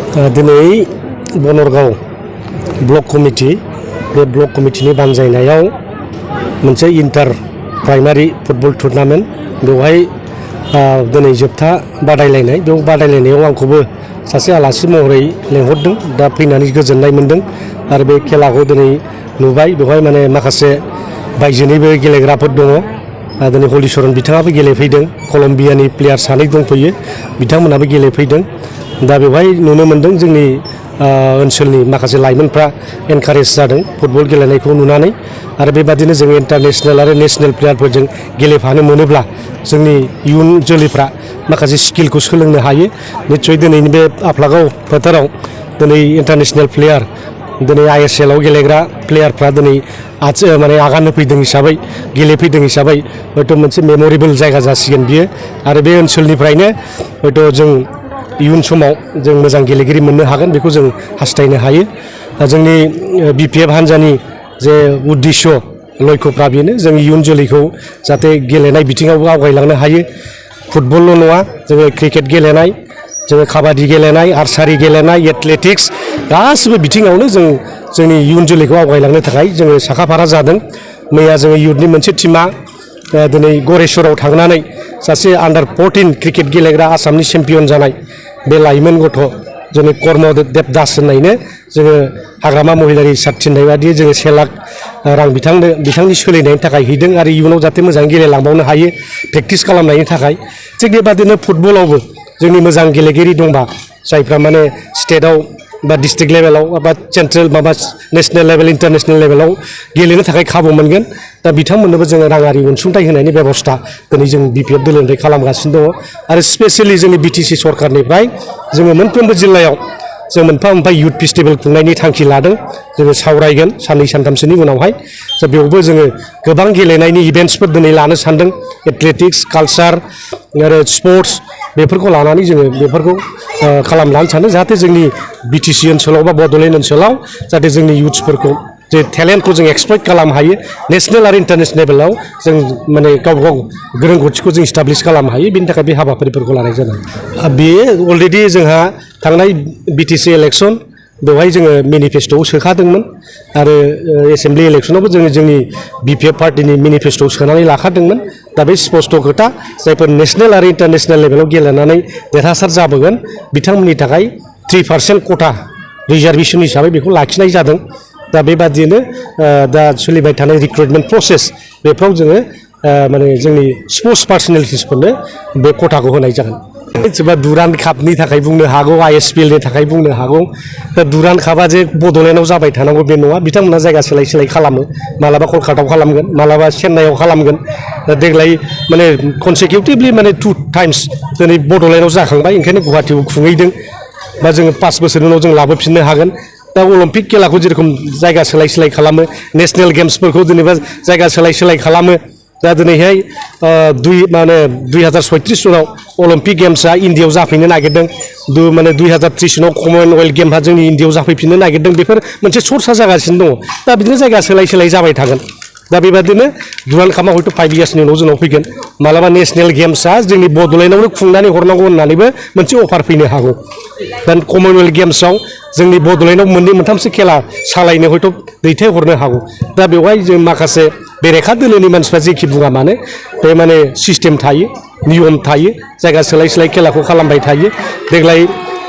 दिनै Banargaon block committee बे block कमिटिनि बानजायनायाव मोनसे इन्टार प्राइमारि फुटबल टुर्नामेन्ट बेवहाय दिनै जोबथा बादायलायनाय बेयाव बादायलायनायाव आंखौबो सासे आलासि महरै लेंहरदों दा फैनानै गोजोननाय मोनदों आरो बे खेलाखौ दिनै नुबाय बेवहाय माने माखासे बायजोनिबो गेलेग्राफोर दङ दिनै हलिचरन बिथाङाबो गेलेफैदों कलम्बियानि प्लेयार सानै दंफैयो बिथांमोनाबो गेलेफैदों दा बेवहाय नुनो मोनदों जोंनि ओनसोलनि माखासे लाइमोनफ्रा एनकारेज जादों फुटबल गेलेनायखौ नुनानै आरो बेबादिनो जों इन्टारनेशनेल आरो नेशनेल प्लेयारफोरजों गेलेफानो मोनोब्ला जोंनि इयुन जोलैफ्रा माखासे स्किलखौ सोलोंनो हायो निस्सय दिनैनि बे आफलागाव फोथाराव दिनै इन्टारनेशनेल प्लेयार दिनै ISL आव गेलेग्रा प्लेयारफ्रा दिनै माने आगान होफैदों हिसाबै गेलेफैदों हिसाबै हयथ' मोनसे मेम'रेबल जायगा जासिगोन बियो आरो बे ओनसोलनिफ्रायनो हयथ' जों इयुन समाव जों मोजां गेलेगिरि मोननो हागोन बेखौ जों हास्थायनो हायो जोंनि BPF हान्जानि जे उद्देश्य लक्ष्यफ्रा बेनो जों इयुन जोलैखौ जाहाथे गेलेनाय बिथिङावबो आवगायलांनो हायो फुटबलल' नङा जोङो क्रिकेट गेलेनाय जोङो काबादि गेलेनाय आर्सारि गेलेनाय एथलेटिक्स गासिबो बिथिङावनो जों जोंनि इयुन जोलैखौ आवगायलांनो थाखाय जोङो साखाफारा जादों मैया जोङो इयुथनि मोनसे टीमा दिनै गरेस्वराव थांनानै सासे आन्डार 14 क्रिकेट गेलेग्रा आसामनि चेम्पियन जानाय बे लाइमोन गथ' जोंनि कर्मदेब दास होननायनो जोङो हाग्रामा महिलारि सार्ट थिननाय बादि जोङो 1 लाख रां बिथांनि सोलिनायनि थाखाय हैदों आरो इयुनाव जाहाथे मोजाङै गेलेलांबावनो हायो प्रेक्टिस खालामनायनि थाखाय थिग बेबादिनो फुटबलावबो जोंनि मोजां गेलेगिरि दंबा जायफ्रा माने स्टेटआव बा डिस्ट्रिक्ट लेभेलाव बा सेन्ट्रेल माबा नेशनेल लेभेल इन्टारनेशनेल लेभेलाव गेलेनो थाखाय खाबु मोनगोन दा बिथांमोननोबो जोङो राङारि अनसुंथाइ होनायनि बेबस्था दिनै जों BPF दोलोनिफ्राय खालामगासिनो दङ आरो स्पेसियेलि जोंनि BTC सरकारनिफ्राय जोङो मोनफ्रोमबो जिल्लायाव जों मोनफा मोनफा इयुथ फेस्टिभेल खुंनायनि थांखि लादों जोङो सावरायगोन साननै सानथामसोनि उनावहाय दा बेयावबो जोङो गोबां गेलेनायनि इभेन्ट्सफोर दिनै लानो सानदों एथलेटिक्स कालचार आरो स्पर्ट्स बेफोरखौ लानानै जोङो बेफोरखौ खालामलांनो सानदों जाहाथे जोंनि BTC ओनसोलाव बा बड'लेण्ड ओनसोलाव जाहाथे जोंनि इयुथ्सफोरखौ जे टेलेन्टखौ जों एक्सप्लइट खालामनो हायो नेशनेल आरो इन्टारनेशनेल लेभेलाव जों माने गाव रोंगौथिखौ जों इस्टाब्लिश खालामनो हायो बेनि थाखाय बे हाबाफारिफोरखौ लानाय जादों बेयो अलरेडि जोंहा थांनाय BTC इलेक्सन बेवहाय जोङो मेनिफेस्ट'आव सोखादोंमोन आरो एसेम्बलि इलेक्सनावबो जोंनि BPF पार्टिनि मेनिफेस्ट'आव सोनानै लाखादोंमोन दा बे स्पष्ट खोथा जायफोर नेशनेल आरो इन्टारनेशनेल लेभेलाव गेलेनानै देरहासार जाबोगोन बिथांमोननि थाखाय 3% खथा रिजार्भेसन हिसाबै बेखौ लाखिनाय जादों दा बेबादिनो दा सोलिबाय थानाय रिक्रुटमेन्ट प्रसेस बेफ्राव जोङो माने जोंनि स्पर्ट्स पार्सनेलिटिसफोरनो बे खथाखौ होनाय जागोन सोरबा दुरान्ड कापनि थाखाय बुंनो हागौ ISPL नि थाखाय बुंनो हागौ दा दुरान्ड कापआ जे बड'लेण्डआव जाबाय थानांगौ बे नङा बिथांमोना जायगा सोलाय खालामो मालाबा कलकातायाव खालामगोन मालाबा चेन्नाइआव खालामगोन दा देग्लाय माने कनसिकिउटिभलि माने 2 टाइम्स दिनै बड'लेण्डआव जाखांबाय ओंखायनो गुवाहाटीयाव खुंहैदों बा जोङो 5 बोसोरनि उनाव जों लाबोफिननो हागोन दा अलिम्पिक खेलाखौ जेरेखम जायगा सोलाय खालामो नेशनेल गेम्सफोरखौ जेनेबा जायगा सोलाय खालामो दा दिनैहाय 2036 सनाव अलिम्पिक गेम्सआ इन्डियाआव जाफैनो नागिरदों माने 2030 सनाव कमनवेल्थ गेमआ जोंनि इन्डियाआव जाफैफिननो नागिरदों बेफोर मोनसे सर्सा जागासिनो दङ दा बिदिनो जायगा सोलाय जाबाय थागोन दा बेबादिनो दुरान्ड कापआ हयथ' 5 इयार्सनि उनाव जोंनाव फैगोन मालाबा नेशनेल गेम्सआ जोंनि बड'लेण्डआवनो खुंनानै हरनांगौ होननानैबो मोनसे अफार फैनो हागौ दा कमनवेल्थ गेम्सआव जोंनि बड'लेण्डआव 2-3सो खेला सालायनो हयथ' दैथायहरनो हागौ दा बेवहाय जों माखासे बेरेखा दोलोनि मानसिफ्रा जेखि बुङा मानो बे माने सिस्टेम थायो नियम थायो जायगा सोलाय खेलाखौ खालामबाय थायो देग्लाय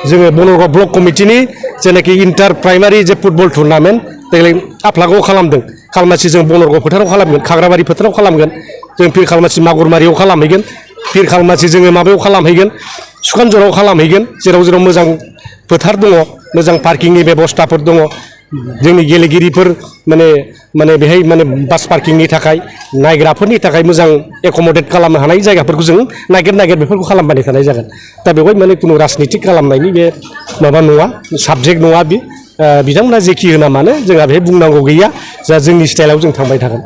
जोङो बनरगाव ब्लक कमिटिनि जेनाखि इन्टार प्राइमारि जे फुटबल टुर्नामेन्ट देग्लाय आफलागाव खालामदों खालमासि जों बनरगाव फोथाराव खालामगोन खाग्राबारि फोथाराव खालामगोन जों फिर खालमासि मागुरमारियाव खालामहैगोन फिर खालमासि जोङो माबायाव खालामहैगोन सुखानजराव खालामहैगोन जेराव मोजां फोथार दङ मोजां पार्किंनि बेबस्थाफोर दङ जोंनि गेलेगिरिफोर माने बेहाय माने बास पार्किंनि थाखाय नायग्राफोरनि थाखाय मोजां एकमडेट खालामनो हानाय जायगाफोरखौ जों नागिर बेफोरखौ खालामबाय थानाय जागोन दा बेवहाय माने खुनु राजनितिक खालामनायनि बे माबा नङा साबजेक्ट नङा बे बिथांमोना जेखि होना मानो जोंहा बेहाय बुंनांगौ गैया जा जोंनि स्टाइलाव जों थांबाय थागोन